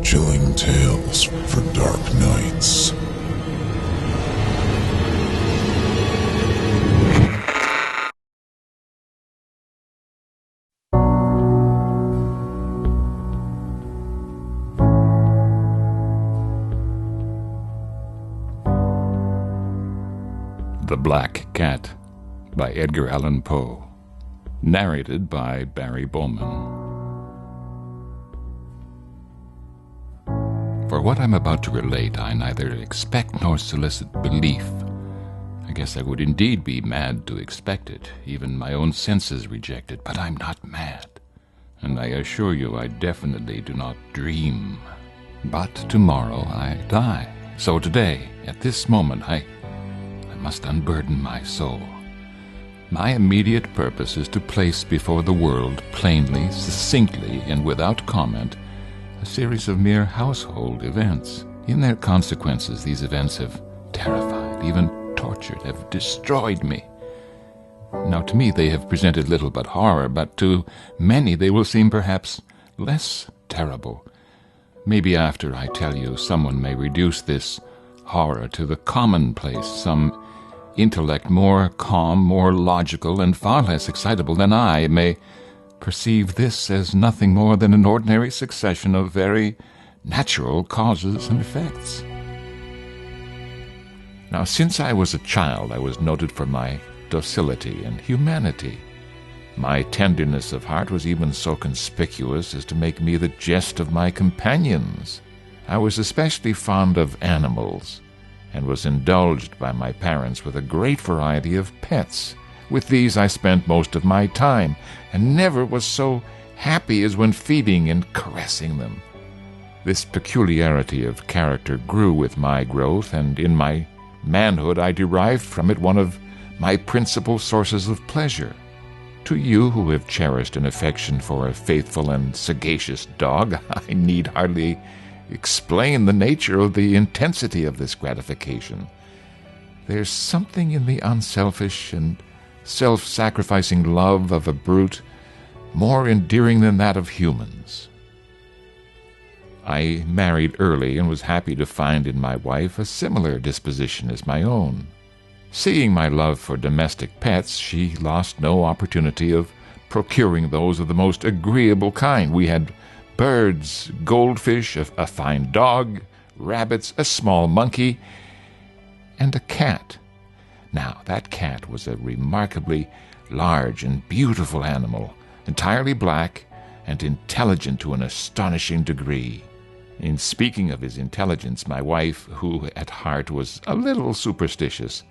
Chilling tales for dark nights. The Black Cat by Edgar Allan Poe. Narrated by Barry Bowman. For what I'm about to relate, I neither expect nor solicit belief. I guess I would indeed be mad to expect it. Even my own senses reject it, but I'm not mad. And I assure you I definitely do not dream. But tomorrow I die. So today, at this moment, I must unburden my soul. My immediate purpose is to place before the world, plainly, succinctly, and without comment, a series of mere household events. In their consequences, these events have terrified, even tortured, have destroyed me. Now, to me, they have presented little but horror, but to many they will seem perhaps less terrible. Maybe after I tell you, someone may reduce this horror to the commonplace, some intellect more calm, more logical, and far less excitable than I may perceive this as nothing more than an ordinary succession of very natural causes and effects. Now, since I was a child, I was noted for my docility and humanity. My tenderness of heart was even so conspicuous as to make me the jest of my companions. I was especially fond of animals, and was indulged by my parents with a great variety of pets. With these I spent most of my time, and never was so happy as when feeding and caressing them. This peculiarity of character grew with my growth, and in my manhood I derived from it one of my principal sources of pleasure. To you who have cherished an affection for a faithful and sagacious dog, I need hardly explain the nature of the intensity of this gratification. There's something in the unselfish and self-sacrificing love of a brute more endearing than that of humans. I married early and was happy to find in my wife a similar disposition as my own. Seeing my love for domestic pets, she lost no opportunity of procuring those of the most agreeable kind. We had birds, goldfish, a fine dog, rabbits, a small monkey, and a cat. Now, that cat was a remarkably large and beautiful animal, entirely black and intelligent to an astonishing degree. In speaking of his intelligence, my wife, who at heart was a little superstitious,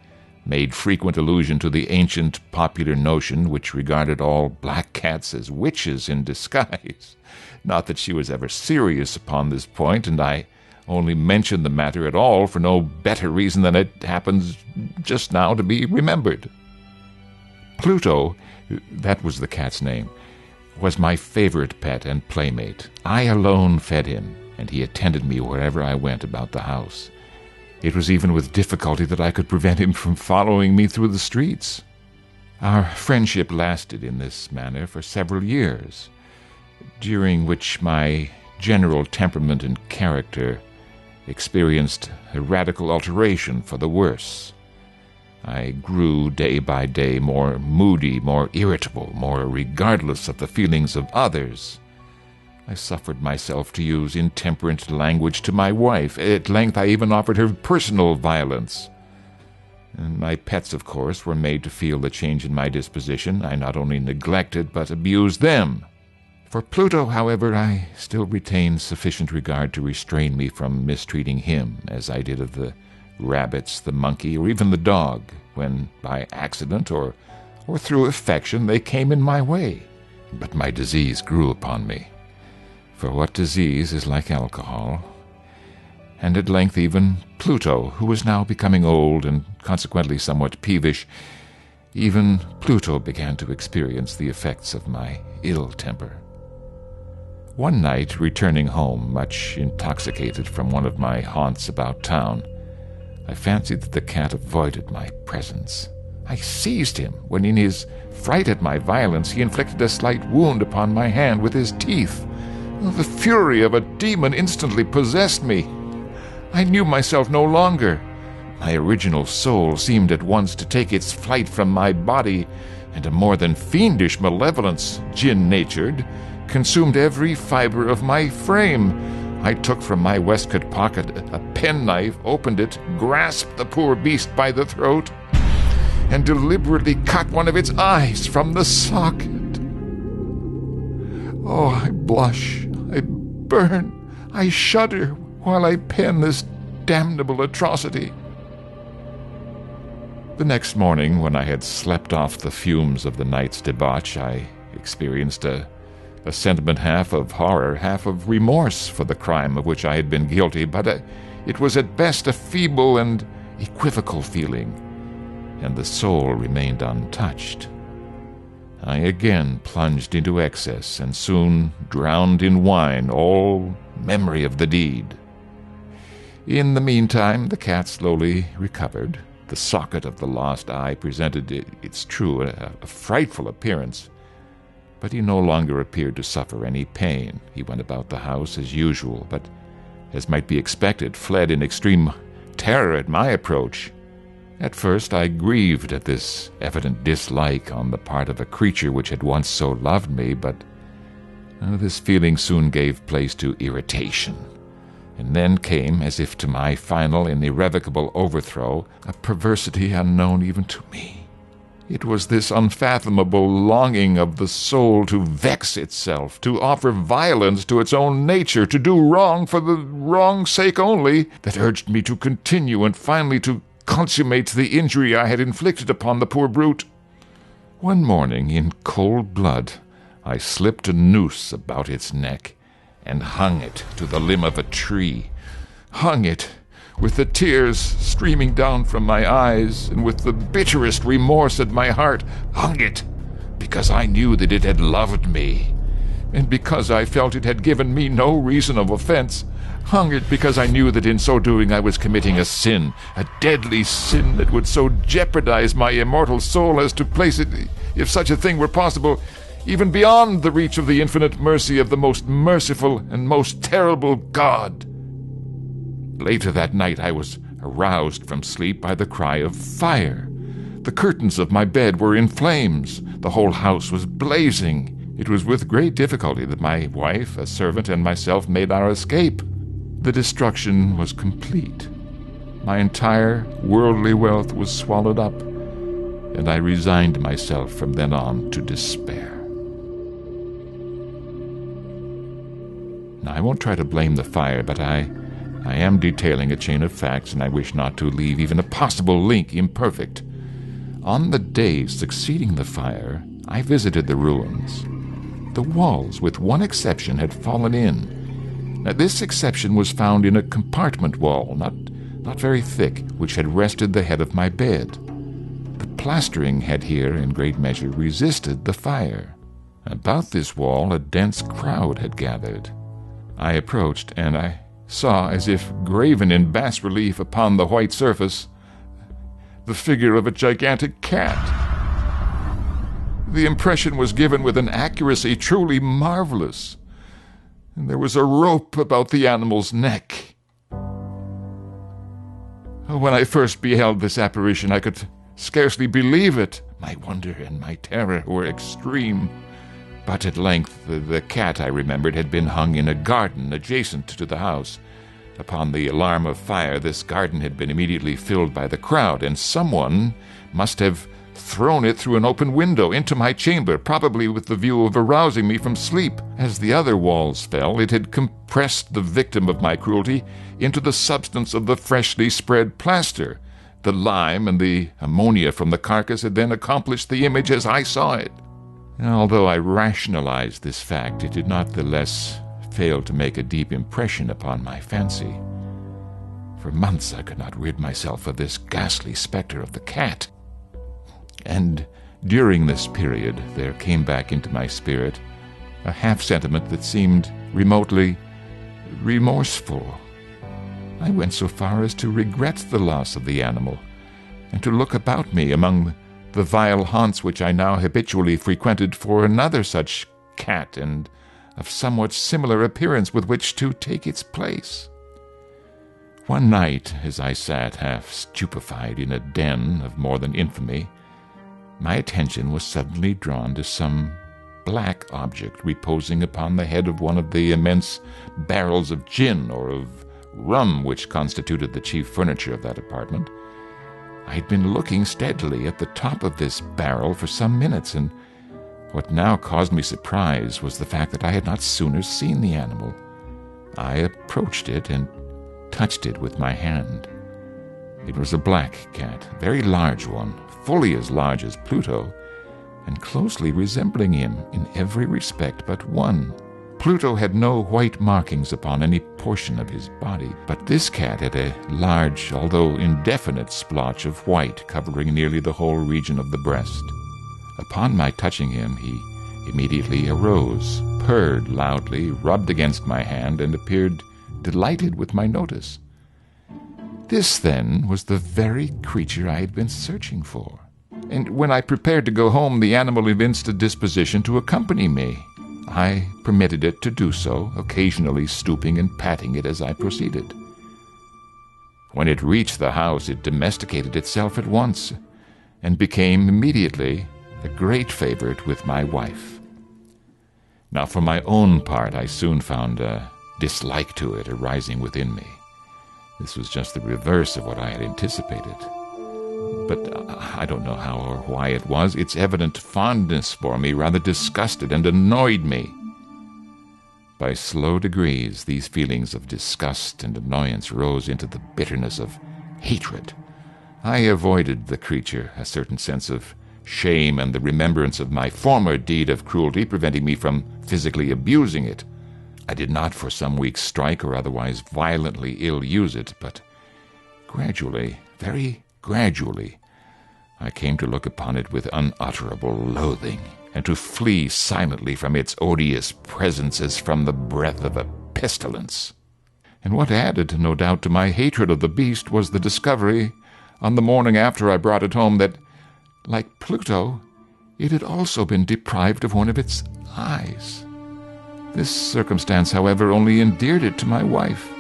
made frequent allusion to the ancient popular notion which regarded all black cats as witches in disguise. Not that she was ever serious upon this point, and I only mention the matter at all for no better reason than it happens just now to be remembered. Pluto, that was the cat's name, was my favorite pet and playmate. I alone fed him, and he attended me wherever I went about the house. It was even with difficulty that I could prevent him from following me through the streets. Our friendship lasted in this manner for several years, during which my general temperament and character experienced a radical alteration for the worse. I grew day by day more moody, more irritable, more regardless of the feelings of others. I suffered myself to use intemperate language to my wife. At length I even offered her personal violence. And my pets, of course, were made to feel the change in my disposition. I not only neglected, but abused them. For Pluto, however, I still retained sufficient regard to restrain me from mistreating him, as I did of the rabbits, the monkey, or even the dog, when by accident or through affection they came in my way. But my disease grew upon me. For what disease is like alcohol? And at length even Pluto, who was now becoming old and consequently somewhat peevish, even Pluto began to experience the effects of my ill temper. One night, returning home, much intoxicated from one of my haunts about town, I fancied that the cat avoided my presence. I seized him, when in his fright at my violence he inflicted a slight wound upon my hand with his teeth, The fury of a demon instantly possessed me. I knew myself no longer. My original soul seemed at once to take its flight from my body, and a more than fiendish malevolence, gin-natured, consumed every fiber of my frame. I took from my waistcoat pocket a penknife, opened it, grasped the poor beast by the throat, and deliberately cut one of its eyes from the socket. Oh, I blush, I burn, I shudder while I pen this damnable atrocity. The next morning, when I had slept off the fumes of the night's debauch, I experienced a sentiment half of horror, half of remorse for the crime of which I had been guilty, but it was at best a feeble and equivocal feeling, and the soul remained untouched. I again plunged into excess, and soon drowned in wine all memory of the deed. In the meantime, the cat slowly recovered. The socket of the lost eye presented, it's true, a frightful appearance, but he no longer appeared to suffer any pain. He went about the house as usual, but, as might be expected, fled in extreme terror at my approach. At first I grieved at this evident dislike on the part of a creature which had once so loved me, but this feeling soon gave place to irritation. And then came, as if to my final and irrevocable overthrow, a perversity unknown even to me. It was this unfathomable longing of the soul to vex itself, to offer violence to its own nature, to do wrong for the wrong's sake only, that urged me to continue and finally to consummate the injury I had inflicted upon the poor brute. One morning, in cold blood, I slipped a noose about its neck and hung it to the limb of a tree. Hung it, with the tears streaming down from my eyes, and with the bitterest remorse at my heart. Hung it, because I knew that it had loved me, and because I felt it had given me no reason of offense. Hung it because I knew that in so doing I was committing a sin, a deadly sin that would so jeopardize my immortal soul as to place it, if such a thing were possible, even beyond the reach of the infinite mercy of the most merciful and most terrible God. Later that night I was aroused from sleep by the cry of fire. The curtains of my bed were in flames. The whole house was blazing. It was with great difficulty that my wife, a servant, and myself made our escape. The destruction was complete. My entire worldly wealth was swallowed up, and I resigned myself from then on to despair. Now, I won't try to blame the fire, but I am detailing a chain of facts, and I wish not to leave even a possible link imperfect. On the day succeeding the fire, I visited the ruins. The walls, with one exception, had fallen in. Now, this exception was found in a compartment wall, not very thick, which had rested the head of my bed. The plastering had here, in great measure, resisted the fire. About this wall a dense crowd had gathered. I approached, and I saw, as if graven in bas relief upon the white surface, the figure of a gigantic cat. The impression was given with an accuracy truly marvelous, and there was a rope about the animal's neck. When I first beheld this apparition, I could scarcely believe it. My wonder and my terror were extreme. But at length the cat, I remembered, had been hung in a garden adjacent to the house. Upon the alarm of fire, this garden had been immediately filled by the crowd, and someone must have thrown it through an open window into my chamber, probably with the view of arousing me from sleep. As the other walls fell, it had compressed the victim of my cruelty into the substance of the freshly spread plaster. The lime and the ammonia from the carcass had then accomplished the image as I saw it. And although I rationalized this fact, it did not the less fail to make a deep impression upon my fancy. For months I could not rid myself of this ghastly specter of the cat. And during this period there came back into my spirit a half-sentiment that seemed remotely remorseful. I went so far as to regret the loss of the animal, and to look about me among the vile haunts which I now habitually frequented for another such cat, and of somewhat similar appearance with which to take its place. One night, as I sat half stupefied in a den of more than infamy, my attention was suddenly drawn to some black object reposing upon the head of one of the immense barrels of gin or of rum which constituted the chief furniture of that apartment. I had been looking steadily at the top of this barrel for some minutes, and what now caused me surprise was the fact that I had not sooner seen the animal. I approached it and touched it with my hand. It was a black cat, a very large one, fully as large as Pluto, and closely resembling him in every respect but one. Pluto had no white markings upon any portion of his body, but this cat had a large, although indefinite, splotch of white covering nearly the whole region of the breast. Upon my touching him, he immediately arose, purred loudly, rubbed against my hand, and appeared delighted with my notice. This, then, was the very creature I had been searching for. And when I prepared to go home, the animal evinced a disposition to accompany me. I permitted it to do so, occasionally stooping and patting it as I proceeded. When it reached the house, it domesticated itself at once, and became immediately a great favorite with my wife. Now, for my own part, I soon found a dislike to it arising within me. This was just the reverse of what I had anticipated. But I don't know how or why it was. Its evident fondness for me rather disgusted and annoyed me. By slow degrees, these feelings of disgust and annoyance rose into the bitterness of hatred. I avoided the creature, a certain sense of shame and the remembrance of my former deed of cruelty preventing me from physically abusing it. I did not for some weeks strike or otherwise violently ill-use it, but gradually, very gradually, I came to look upon it with unutterable loathing, and to flee silently from its odious presence as from the breath of a pestilence. And what added, no doubt, to my hatred of the beast was the discovery, on the morning after I brought it home, that, like Pluto, it had also been deprived of one of its eyes. This circumstance, however, only endeared it to my wife.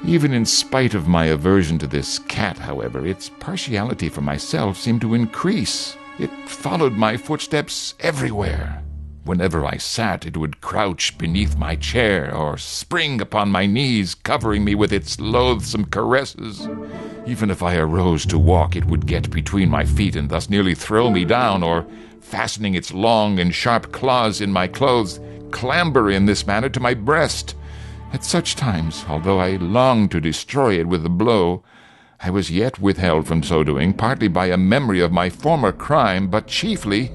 Even in spite of my aversion to this cat, however, its partiality for myself seemed to increase. It followed my footsteps everywhere. Whenever I sat, it would crouch beneath my chair or spring upon my knees, covering me with its loathsome caresses. Even if I arose to walk, it would get between my feet and thus nearly throw me down, or, fastening its long and sharp claws in my clothes, clamber in this manner to my breast. At such times, although I longed to destroy it with a blow, I was yet withheld from so doing, partly by a memory of my former crime, but chiefly,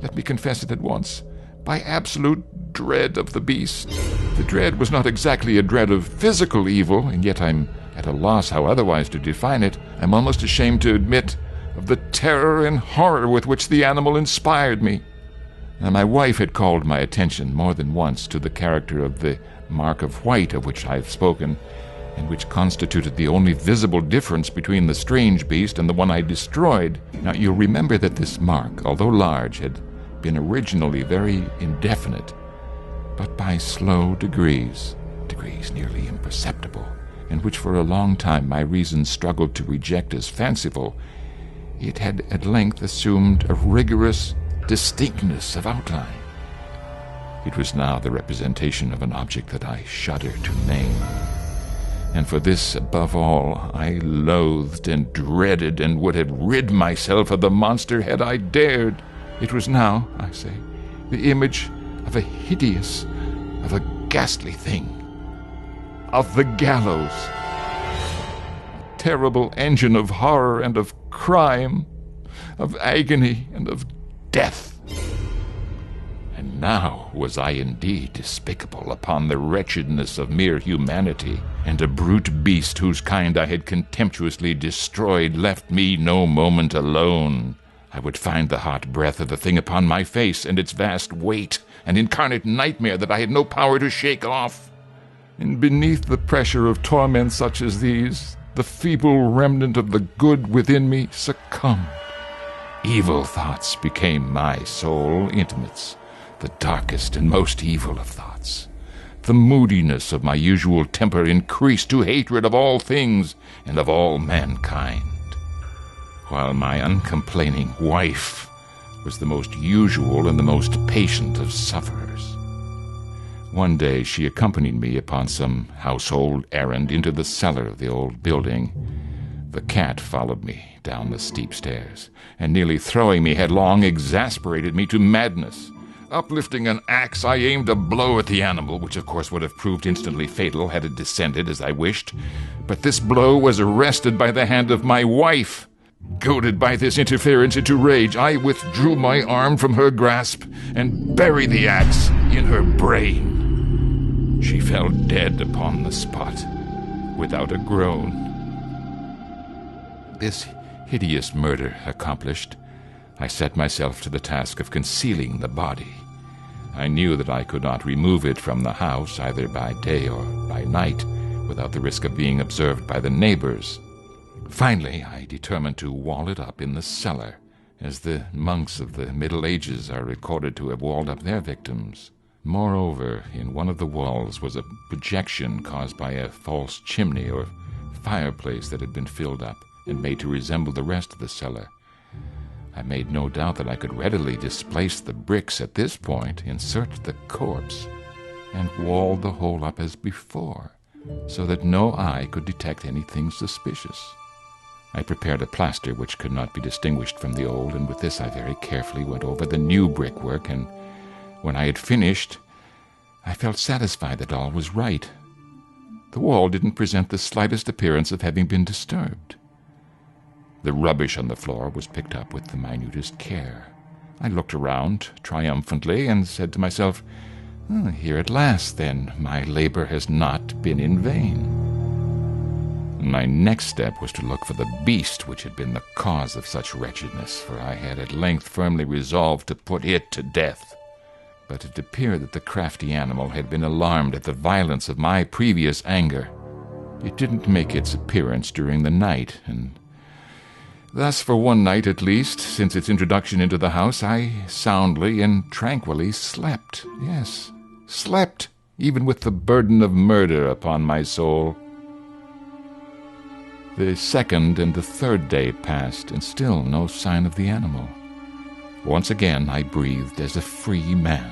let me confess it at once, by absolute dread of the beast. The dread was not exactly a dread of physical evil, and yet I'm at a loss how otherwise to define it. I'm almost ashamed to admit of the terror and horror with which the animal inspired me. Now, my wife had called my attention more than once to the character of the mark of white of which I have spoken, and which constituted the only visible difference between the strange beast and the one I destroyed. Now, you'll remember that this mark, although large, had been originally very indefinite, but by slow degrees nearly imperceptible, and which for a long time my reason struggled to reject as fanciful, it had at length assumed a rigorous distinctness of outline. It was now the representation of an object that I shudder to name. And for this, above all, I loathed and dreaded and would have rid myself of the monster had I dared. It was now, I say, the image of a hideous, of a ghastly thing, of the gallows, a terrible engine of horror and of crime, of agony and of death. And now was I indeed despicable upon the wretchedness of mere humanity, and a brute beast whose kind I had contemptuously destroyed left me no moment alone. I would find the hot breath of the thing upon my face, and its vast weight, an incarnate nightmare that I had no power to shake off. And beneath the pressure of torments such as these, the feeble remnant of the good within me succumbed. Evil thoughts became my sole intimates. the darkest and most evil of thoughts. The moodiness of my usual temper increased to hatred of all things and of all mankind, while my uncomplaining wife was the most usual and the most patient of sufferers. One day she accompanied me upon some household errand into the cellar of the old building. The cat followed me down the steep stairs, and nearly throwing me headlong, exasperated me to madness. Uplifting an axe, I aimed a blow at the animal, which of course would have proved instantly fatal had it descended as I wished. But this blow was arrested by the hand of my wife. Goaded by this interference into rage, I withdrew my arm from her grasp and buried the axe in her brain. She fell dead upon the spot, without a groan. This hideous murder accomplished, I set myself to the task of concealing the body. I knew that I could not remove it from the house, either by day or by night, without the risk of being observed by the neighbors. Finally, I determined to wall it up in the cellar, as the monks of the Middle Ages are recorded to have walled up their victims. Moreover, in one of the walls was a projection caused by a false chimney or fireplace that had been filled up and made to resemble the rest of the cellar. I made no doubt that I could readily displace the bricks at this point, insert the corpse, and wall the whole up as before, so that no eye could detect anything suspicious. I prepared a plaster which could not be distinguished from the old, and with this I very carefully went over the new brickwork, and when I had finished, I felt satisfied that all was right. The wall didn't present the slightest appearance of having been disturbed. The rubbish on the floor was picked up with the minutest care. I looked around triumphantly and said to myself, "Here at last, then, my labor has not been in vain." My next step was to look for the beast which had been the cause of such wretchedness, for I had at length firmly resolved to put it to death. But it appeared that the crafty animal had been alarmed at the violence of my previous anger. It didn't make its appearance during the night, and thus for one night at least, since its introduction into the house, I soundly and tranquilly slept. Yes, slept, even with the burden of murder upon my soul. The second and the third day passed, and still no sign of the animal. Once again I breathed as a free man.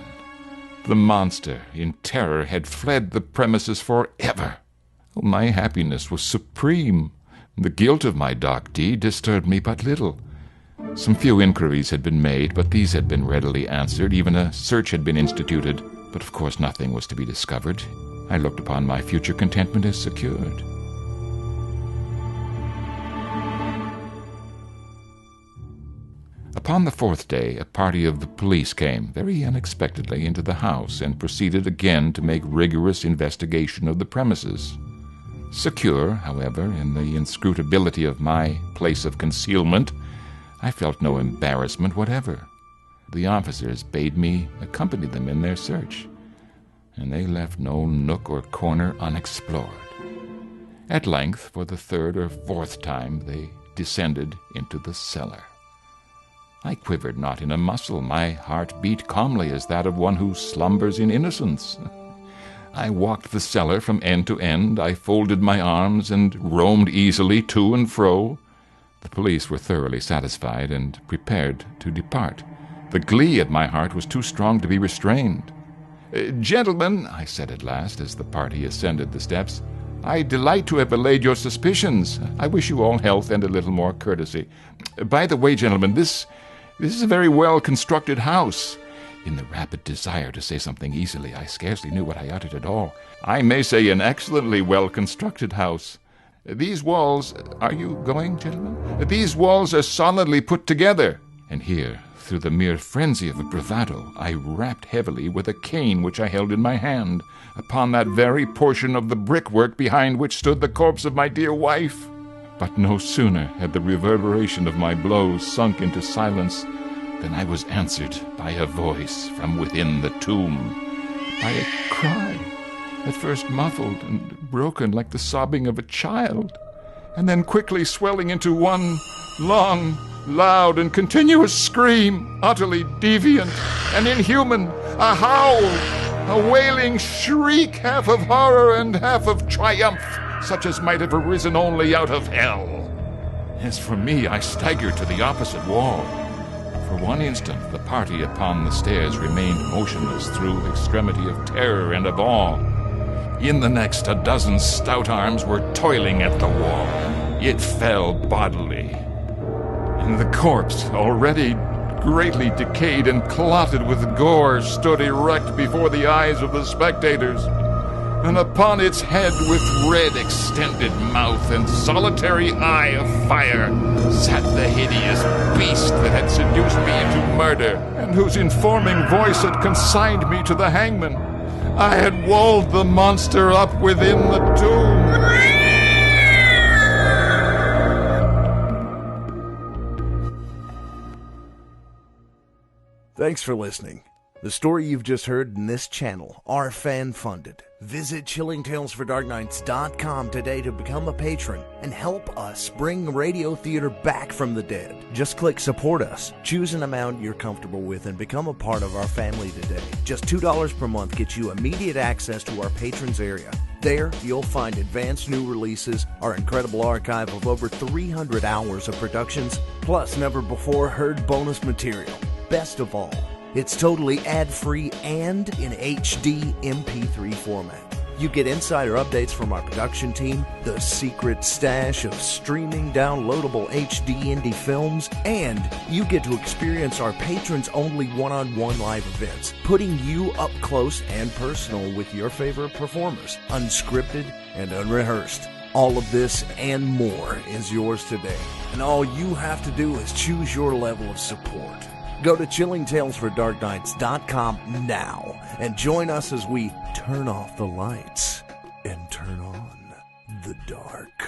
The monster, in terror, had fled the premises forever. My happiness was supreme. The guilt of my dark deed disturbed me but little. Some few inquiries had been made, but these had been readily answered. Even a search had been instituted, but of course nothing was to be discovered. I looked upon my future contentment as secured. Upon the fourth day, a party of the police came, very unexpectedly, into the house, and proceeded again to make rigorous investigation of the premises. Secure, however, in the inscrutability of my place of concealment, I felt no embarrassment whatever. The officers bade me accompany them in their search, and they left no nook or corner unexplored. At length, for the third or fourth time, they descended into the cellar. I quivered not in a muscle. My heart beat calmly as that of one who slumbers in innocence. I walked the cellar from end to end. I folded my arms and roamed easily to and fro. The police were thoroughly satisfied and prepared to depart. The glee at my heart was too strong to be restrained. "Gentlemen," I said at last, as the party ascended the steps, "I delight to have allayed your suspicions. I wish you all health and a little more courtesy. By the way, gentlemen, this is a very well-constructed house." In the rapid desire to say something easily, I scarcely knew what I uttered at all. "I may say an excellently well-constructed house. These walls— Are you going, gentlemen? These walls are solidly put together." And here, through the mere frenzy of bravado, I rapped heavily with a cane which I held in my hand, upon that very portion of the brickwork behind which stood the corpse of my dear wife. But no sooner had the reverberation of my blows sunk into silence than I was answered by a voice from within the tomb, by a cry, at first muffled and broken like the sobbing of a child, and then quickly swelling into one long, loud, and continuous scream, utterly deviant and inhuman. a howl, a wailing shriek, half of horror and half of triumph, such as might have arisen only out of hell. As for me, I staggered to the opposite wall. For one instant, the party upon the stairs remained motionless through extremity of terror and of awe. In the next, a dozen stout arms were toiling at the wall. It fell bodily, and the corpse, already greatly decayed and clotted with gore, stood erect before the eyes of the spectators. And upon its head, with red extended mouth and solitary eye of fire, sat the hideous beast that had seduced me into murder, and whose informing voice had consigned me to the hangman. I had walled the monster up within the tomb. Thanks for listening. The story you've just heard in this channel are fan-funded. Visit ChillingTalesForDarkNights.com today to become a patron and help us bring radio theater back from the dead. Just click Support Us, choose an amount you're comfortable with, and become a part of our family today. Just $2 per month gets you immediate access to our patrons area. There, you'll find advanced new releases, our incredible archive of over 300 hours of productions, plus never-before-heard bonus material. Best of all, it's totally ad-free and in HD MP3 format. You get insider updates from our production team, the secret stash of streaming downloadable HD indie films, and you get to experience our patrons-only one-on-one live events, putting you up close and personal with your favorite performers, unscripted and unrehearsed. All of this and more is yours today, and all you have to do is choose your level of support. Go to ChillingTalesForDarkNights.com now and join us as we turn off the lights and turn on the dark.